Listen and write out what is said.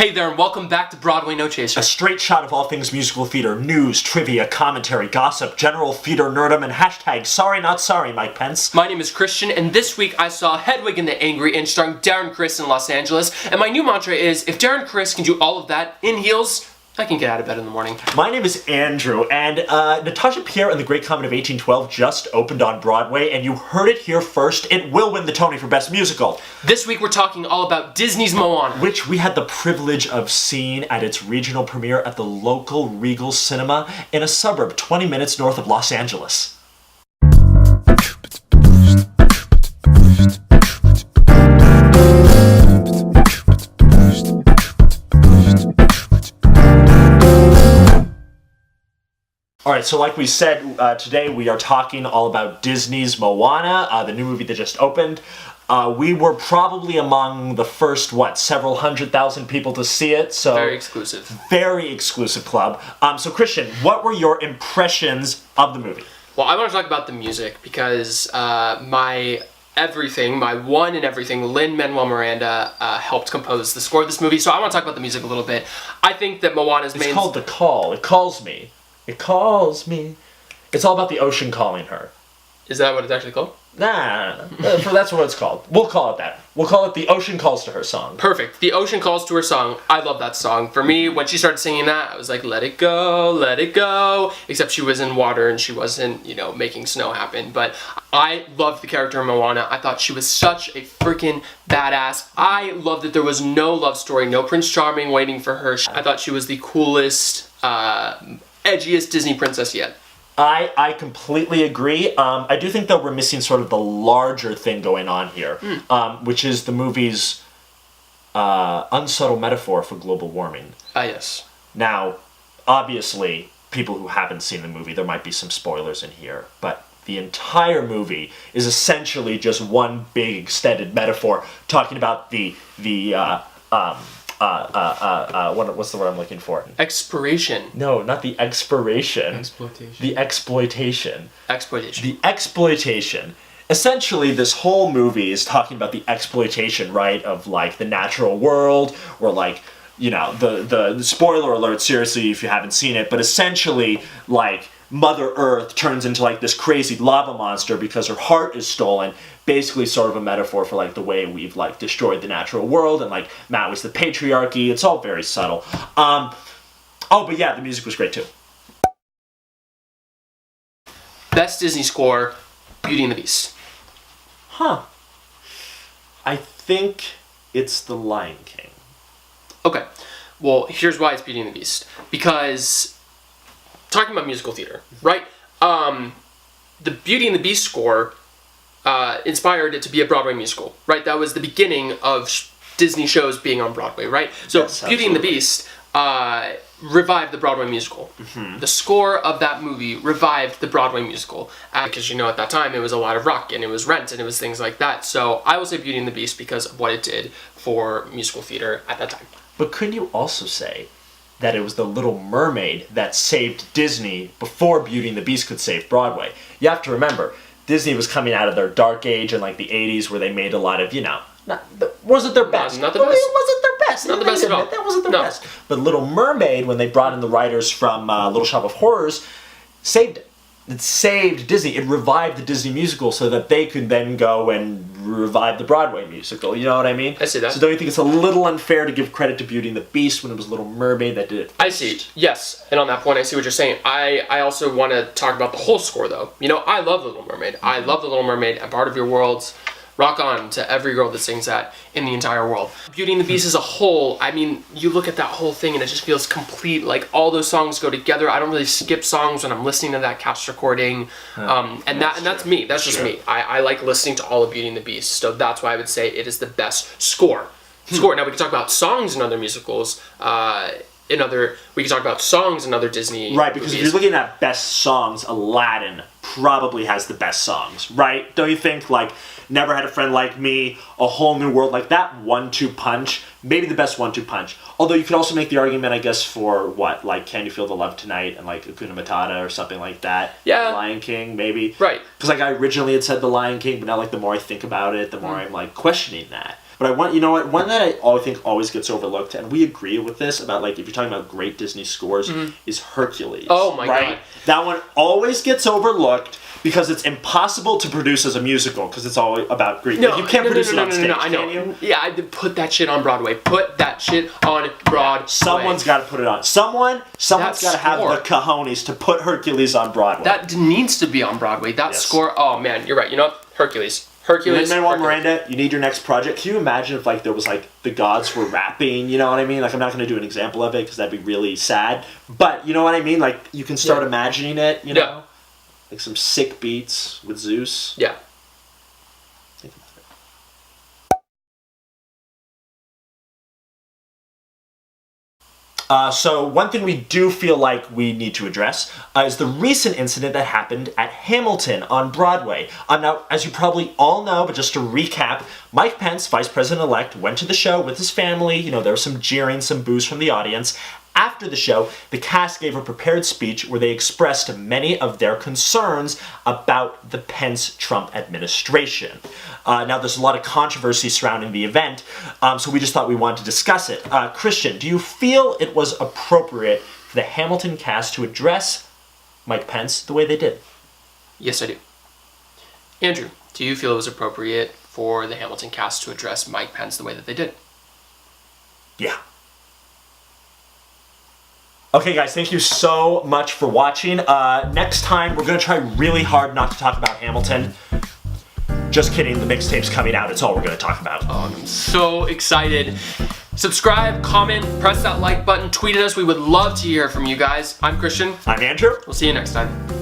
Hey there, and welcome back to Broadway No Chaser. A straight shot of all things musical theater, news, trivia, commentary, gossip, general theater nerdom, and hashtag sorry not sorry, Mike Pence. My name is Cristian, and this week I saw Hedwig and the Angry Inch starring Darren Criss in Los Angeles, and my new mantra is, if Darren Criss can do all of that in heels, I can get out of bed in the morning. My name is Andrew, and Natasha Pierre and the Great Comet of 1812 just opened on Broadway, and you heard it here first. It will win the Tony for Best Musical. This week we're talking all about Disney's Moana, which we had the privilege of seeing at its regional premiere at the local Regal Cinema in a suburb 20 minutes north of Los Angeles. Alright, so like we said, today we are talking all about Disney's Moana, the new movie that just opened. We were probably among the first, several 100,000 people to see it, so... Very exclusive. Very exclusive club. So Cristian, what were your impressions of the movie? Well, I want to talk about the music, because my one and everything, Lin Manuel Miranda, helped compose the score of this movie, so I want to talk about the music a little bit. I think that Moana's main... It's called The Call. It calls me. It calls me. It's all about the ocean calling her. Is that what it's actually called? Nah. That's what it's called. We'll call it that. We'll call it The Ocean Calls to Her song. Perfect. The Ocean Calls to Her song. I love that song. For me, when she started singing that, I was like, let it go, let it go. Except she was in water and she wasn't, making snow happen. But I loved the character of Moana. I thought she was such a freaking badass. I loved that there was no love story, no Prince Charming waiting for her. I thought she was the coolest, edgiest Disney princess yet. I completely agree. I do think that we're missing sort of the larger thing going on here, which is the movie's unsubtle metaphor for global warming. Yes. Now, obviously, people who haven't seen the movie, there might be some spoilers in here, but the entire movie is essentially just one big extended metaphor talking about what's the word I'm looking for? Expiration. No, not the expiration. Exploitation. The exploitation. Exploitation. The exploitation. Essentially, this whole movie is talking about the exploitation, right, of, the natural world, or, the spoiler alert, seriously, if you haven't seen it, but essentially, Mother Earth turns into, this crazy lava monster because her heart is stolen. Basically sort of a metaphor for, the way we've, destroyed the natural world, and, Matt was the patriarchy. It's all very subtle. But yeah, the music was great, too. Best Disney score, Beauty and the Beast. Huh. I think it's The Lion King. Okay. Well, here's why it's Beauty and the Beast. Because, talking about musical theater, right? The Beauty and the Beast score inspired it to be a Broadway musical, right? That was the beginning of Disney shows being on Broadway, right? So yes, Beauty and the Beast revived the Broadway musical. Mm-hmm. The score of that movie revived the Broadway musical. Because, at that time, it was a lot of rock, and it was Rent, and it was things like that. So I will say Beauty and the Beast because of what it did for musical theater at that time. But couldn't you also say that it was The Little Mermaid that saved Disney before Beauty and the Beast could save Broadway? You have to remember, Disney was coming out of their dark age in the 80s where they made a lot of, wasn't their best. Not the best. It wasn't their best. Not the best at all. That wasn't their best. But Little Mermaid, when they brought in the writers from Little Shop of Horrors, saved it. It saved Disney. It revived the Disney musical so that they could then go and revive the Broadway musical. You know what I mean? I see that. So don't you think it's a little unfair to give credit to Beauty and the Beast when it was Little Mermaid that did it first? I see. Yes. And on that point, I see what you're saying. I also want to talk about the whole score, though. I love The Little Mermaid. I love The Little Mermaid and Part of Your World. Rock on to every girl that sings that in the entire world. Beauty and the Beast as a whole, you look at that whole thing and it just feels complete. All those songs go together. I don't really skip songs when I'm listening to that cast recording. That's me. That's just me. I like listening to all of Beauty and the Beast. So that's why I would say it is the best score. Now we can talk about songs in other musicals. We can talk about songs in other Disney Right, because movies. if you're looking at best songs, Aladdin probably has the best songs, right? Don't you think, Never Had a Friend Like Me, A Whole New World, that 1-2 punch, maybe the best 1-2 punch. Although you could also make the argument, I guess, for Can You Feel the Love Tonight and Hakuna Matata or something like that. Yeah. Lion King, maybe. Right. Because I originally had said The Lion King, but now the more I think about it, the more I'm questioning that. But I want, you know what, one that I think always gets overlooked, and we agree with this about, like, if you're talking about great Disney scores, is Hercules. Oh my God. That one always gets overlooked because it's impossible to produce as a musical because it's all about Greek. No, like, you can't produce it on stage, I know. can you? Yeah, I did put that shit on Broadway. Put that shit on Broadway. Someone's got to put it on. Someone's got to have the cojones to put Hercules on Broadway. That needs to be on Broadway. That score, oh man, you're right. You know what? Hercules. Lin Manuel Miranda, you need your next project. Can you imagine if, like, there was, like, the gods were rapping, you know what I mean? Like, I'm not going to do an example of it because that'd be really sad. But, you know what I mean? Like, you can start imagining it, you know? Yeah. Like some sick beats with Zeus. Yeah. So one thing we do feel like we need to address is the recent incident that happened at Hamilton on Broadway. Now, as you probably all know, but just to recap, Mike Pence, Vice President-elect, went to the show with his family. You know, there was some jeering, some boos from the audience. After the show, the cast gave a prepared speech where they expressed many of their concerns about the Pence-Trump administration. Now, there's a lot of controversy surrounding the event, so we just thought we wanted to discuss it. Cristian, do you feel it was appropriate for the Hamilton cast to address Mike Pence the way they did? Yes, I do. Andrew, do you feel it was appropriate for the Hamilton cast to address Mike Pence the way that they did? Yeah. Okay, guys, thank you so much for watching. Next time, we're going to try really hard not to talk about Hamilton. Just kidding, the mixtape's coming out. It's all we're going to talk about. Oh, I'm so excited. Subscribe, comment, press that like button, tweet at us. We would love to hear from you guys. I'm Cristian. I'm Andrew. We'll see you next time.